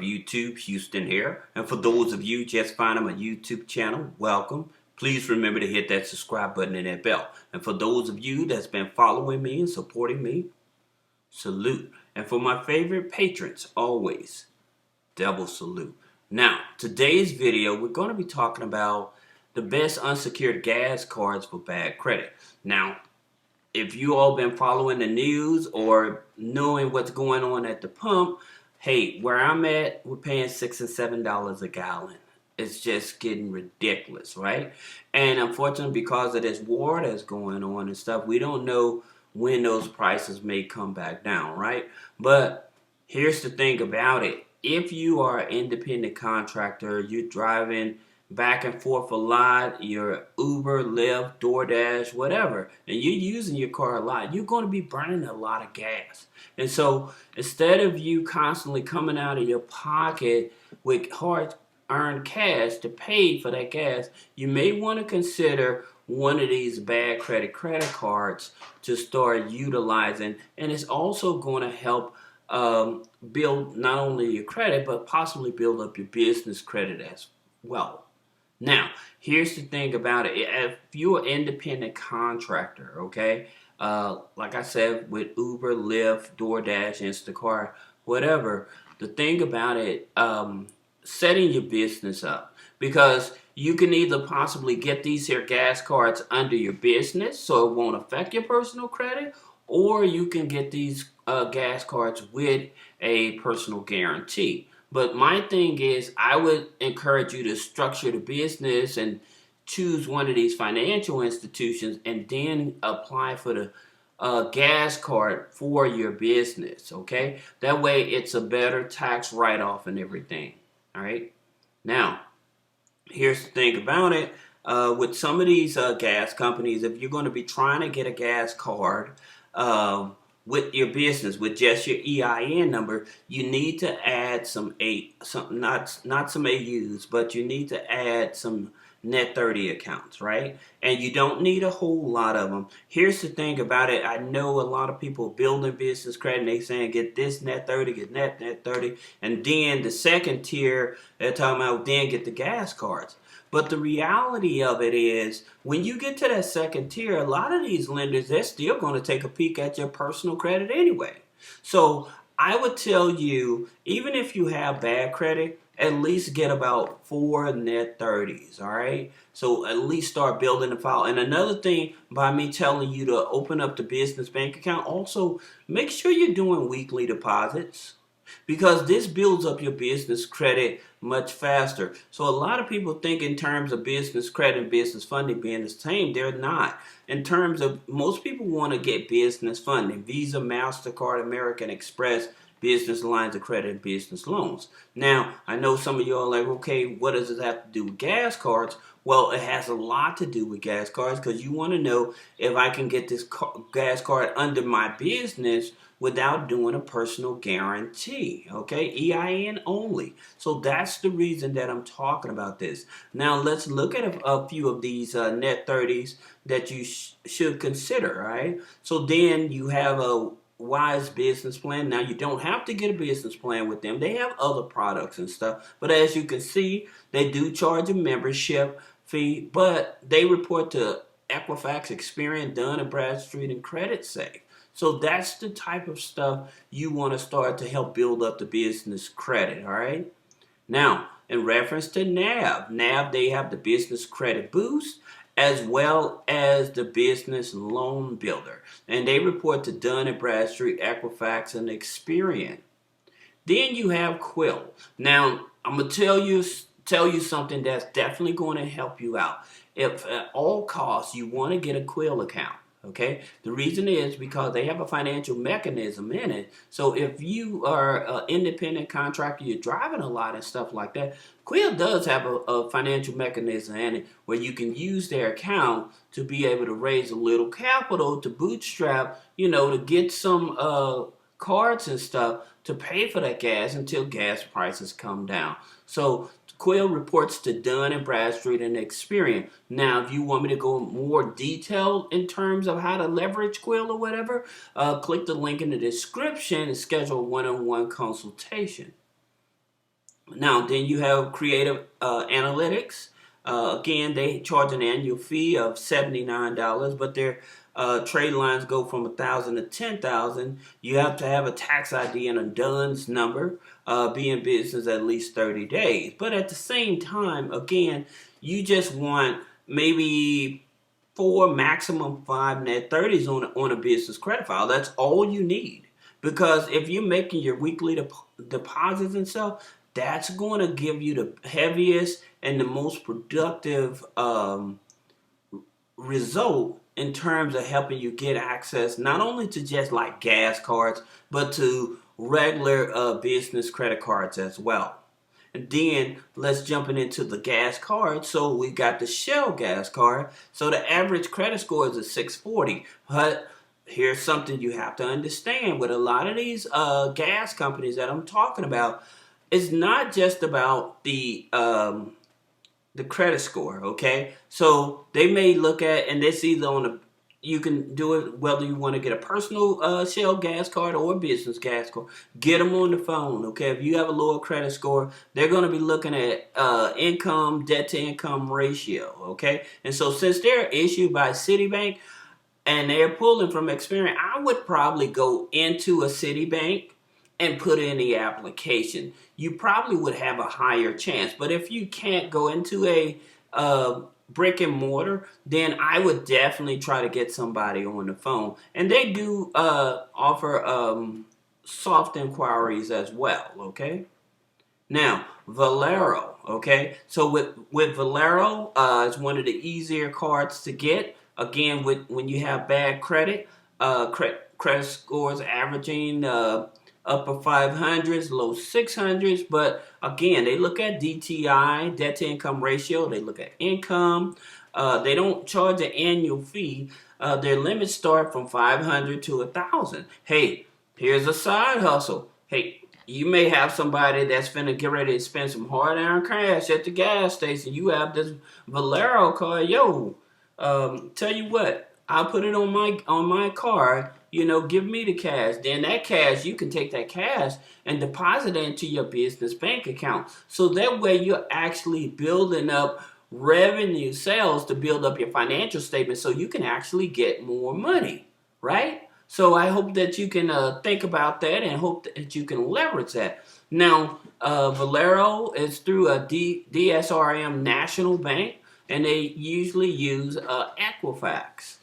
YouTube? Houston here. And for those of you just finding my YouTube channel, welcome. Please remember to hit that subscribe button and that bell. And for those of you that's been following me and supporting me, salute. And for my favorite patrons, always, double salute. Now, today's video, we're going to be talking about the best unsecured gas cards for bad credit. Now, if you all been following the news or knowing what's going on at the pump, hey, where I'm at, we're paying $6 and $7 a gallon. It's just getting ridiculous, right? And unfortunately, because of this war that's going on and stuff, we don't know when those prices may come back down, right? But here's the thing about it. If you are an independent contractor, you're driving back and forth a lot, you're Uber, Lyft, DoorDash, whatever, and you're using your car a lot, you're going to be burning a lot of gas. And so instead of you constantly coming out of your pocket with hard-earned cash to pay for that gas, you may want to consider one of these bad credit cards to start utilizing. And it's also going to help build not only your credit, but possibly build up your business credit as well. Now, here's the thing about it. If you're an independent contractor, okay, like I said, with Uber, Lyft, DoorDash, Instacart, whatever, the thing about it, setting your business up, because you can either possibly get these here gas cards under your business so it won't affect your personal credit, or you can get these gas cards with a personal guarantee. But my thing is, I would encourage you to structure the business and choose one of these financial institutions and then apply for the gas card for your business, okay? That way it's a better tax write-off and everything, all right? Now, here's the thing about it. With some of these gas companies, if you're going to be trying to get a gas card, with your business, with just your EIN number, you need to add not some AUs, but you need to add some net 30 accounts, right? And you don't need a whole lot of them. Here's the thing about it. I know a lot of people building business credit, and they saying get this net 30, get net 30, and then the second tier, they're talking about then get the gas cards. But the reality of it is, when you get to that second tier, a lot of these lenders, they're still going to take a peek at your personal credit anyway. So I would tell you, even if you have bad credit, at least get about 4 net 30s, all right? So at least start building the file. And another thing, by me telling you to open up the business bank account, also make sure you're doing weekly deposits, because this builds up your business credit much faster. So a lot of people think in terms of business credit and business funding being the same. They're not. In terms of, most people want to get business funding, Visa, MasterCard, American Express, business lines of credit, and business loans. Now, I know some of you are like, okay, what does this have to do with gas cards? Well, it has a lot to do with gas cards, because you want to know if I can get this gas card under my business without doing a personal guarantee, okay? EIN only. So that's the reason that I'm talking about this. Now, let's look at a few of these net 30s that you should consider, right? So then you have a wise business plan. Now, you don't have to get a business plan with them. They have other products and stuff. But as you can see, they do charge a membership fee, but they report to Equifax, Experian, Dun & Bradstreet, and CreditSafe. So that's the type of stuff you want to start to help build up the business credit, all right? Now, in reference to NAV, they have the Business Credit Boost as well as the Business Loan Builder. And they report to Dun & Bradstreet, Equifax, and Experian. Then you have Quill. Now, I'm going to tell you something that's definitely going to help you out. If at all costs you want to get a Quill account, okay? The reason is because they have a financial mechanism in it. So if you are an independent contractor, you're driving a lot and stuff like that, Quill does have a financial mechanism in it where you can use their account to be able to raise a little capital to bootstrap, you know, to get some cards and stuff to pay for that gas until gas prices come down. So Quill reports to Dun & Bradstreet and Experian. Now, if you want me to go more detailed in terms of how to leverage Quill or whatever, click the link in the description and schedule a one-on-one consultation. Now, then you have creative analytics. Again, they charge an annual fee of $79, but their trade lines go from 1,000 to 10,000. You have to have a tax ID and a DUNS number, be in business at least 30 days. But at the same time, again, you just want maybe 4, maximum 5 net 30s on a business credit file. That's all you need. Because if you're making your weekly deposits and stuff, that's going to give you the heaviest and the most productive result in terms of helping you get access not only to just like gas cards, but to regular business credit cards as well. And then let's jump into the gas card. So we got the Shell gas card. So the average credit score is a 640. But here's something you have to understand with a lot of these gas companies that I'm talking about. It's not just about the credit score, okay? So they may look at, and this either on a, you can do it whether you want to get a personal Shell gas card or a business gas card. Get them on the phone, okay? If you have a lower credit score, they're going to be looking at income, debt to income ratio, okay? And so since they're issued by Citibank and they're pulling from experience, I would probably go into a Citibank and put in the application. You probably would have a higher chance. But if you can't go into a brick and mortar, then I would definitely try to get somebody on the phone. And they do offer soft inquiries as well, okay? Now, VALERO, okay? So with VALERO, it's one of the easier cards to get. Again, when you have bad credit, credit scores averaging upper 500s, low 600s. But again, they look at DTI, debt to income ratio. They look at income. They don't charge an annual fee. Their limits start from 500 to 1,000. Hey, here's a side hustle. Hey, you may have somebody that's finna get ready to spend some hard-earned cash at the gas station. You have this VALERO card. Yo, tell you what, I'll put it on my card. You know, give me the cash. Then that cash, you can take that cash and deposit it into your business bank account. So that way you're actually building up revenue sales to build up your financial statement so you can actually get more money, right? So I hope that you can think about that and hope that you can leverage that. Now, VALERO is through a DSRM national bank, and they usually use Equifax.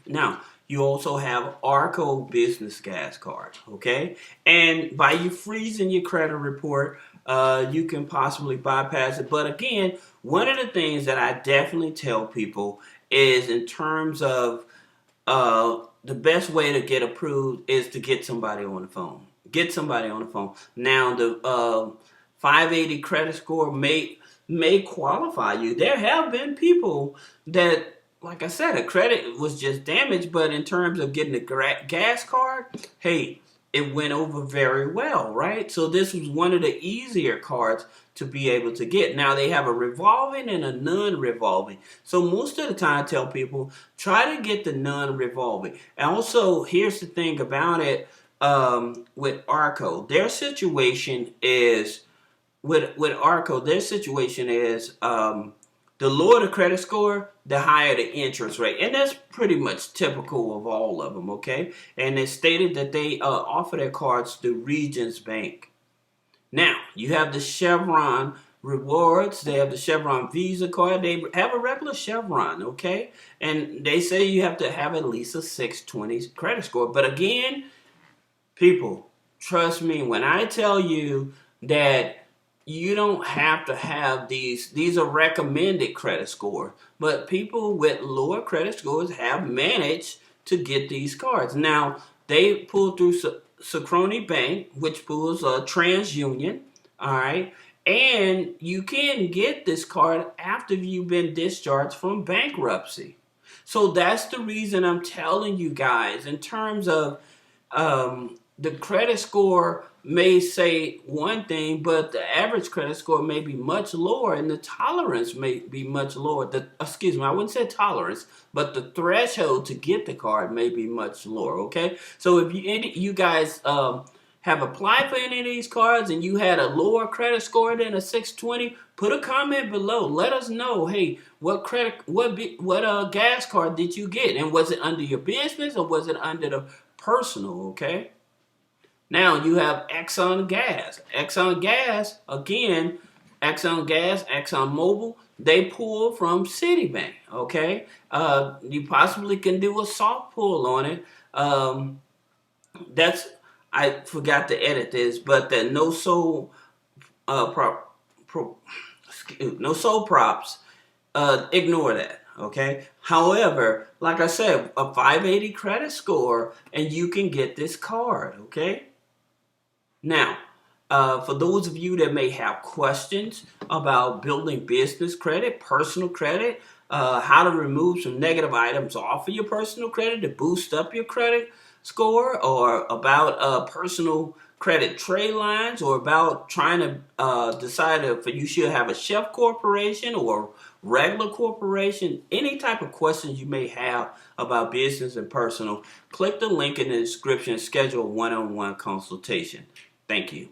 Now, you also have ARCO business gas card, okay? And by you freezing your credit report, you can possibly bypass it. But again, one of the things that I definitely tell people is in terms of the best way to get approved is to get somebody on the phone. Get somebody on the phone. Now, the 580 credit score may qualify you. There have been people that, like I said, a credit was just damaged, but in terms of getting a gas card, hey, it went over very well, right? So this was one of the easier cards to be able to get. Now, they have a revolving and a non-revolving. So most of the time I tell people, try to get the non-revolving. And also, here's the thing about it with ARCO. Their situation is, with ARCO, their situation is the lower the credit score, the higher the interest rate. And that's pretty much typical of all of them, okay? And it's stated that they offer their cards through Regions Bank. Now, you have the Chevron rewards. They have the Chevron Visa card. They have a regular Chevron, okay? And they say you have to have at least a 620 credit score. But again, people, trust me when I tell you that you don't have to have these are recommended credit score, but people with lower credit scores have managed to get these cards. Now, they pull through Synchrony Bank, which pulls TransUnion, all right? And you can get this card after you've been discharged from bankruptcy. So that's the reason I'm telling you guys, in terms of the credit score may say one thing, but the average credit score may be much lower, and the tolerance may be much lower. Excuse me, I wouldn't say tolerance, but the threshold to get the card may be much lower. Okay, so if you guys have applied for any of these cards and you had a lower credit score than a 620, put a comment below. Let us know, hey, what gas card did you get? And was it under your business or was it under the personal, okay? Now you have Exxon GAS. Exxon GAS, again, Exxon GAS, Exxon Mobil, they pull from Citibank, okay? You possibly can do a soft pull on it. I forgot to edit this, but the no sold props, ignore that, okay? However, like I said, a 580 credit score and you can get this card, okay? Now, for those of you that may have questions about building business credit, personal credit, how to remove some negative items off of your personal credit to boost up your credit score, or about personal credit trade lines, or about trying to decide if you should have a chef corporation or a regular corporation, any type of questions you may have about business and personal, click the link in the description and schedule a one-on-one consultation. Thank you.